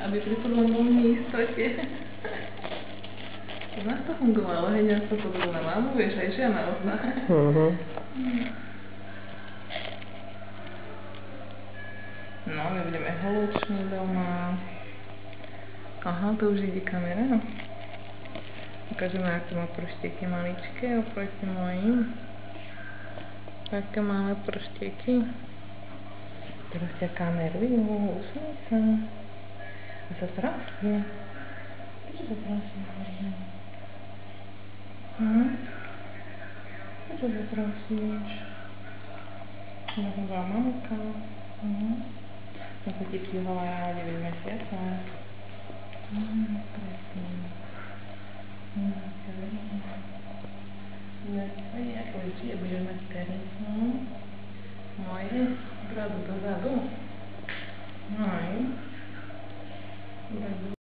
aby pri podobnom neistote. U nás to fungovalo, hej, ja sa podobal na mamu, vieš, aj žia na otca. No, my budeme holuční doma. Aha, to už ide kamera. Ukážeme, aké má prštieky maličké oproti mojim. Také malé prštieky. Teraz ťa kamerujú, usmej sa. A sa trasie. Prečo sa trasie? Prečo sa trasieš? Ja som bola mamka. No sa ti přihovára, nevidíme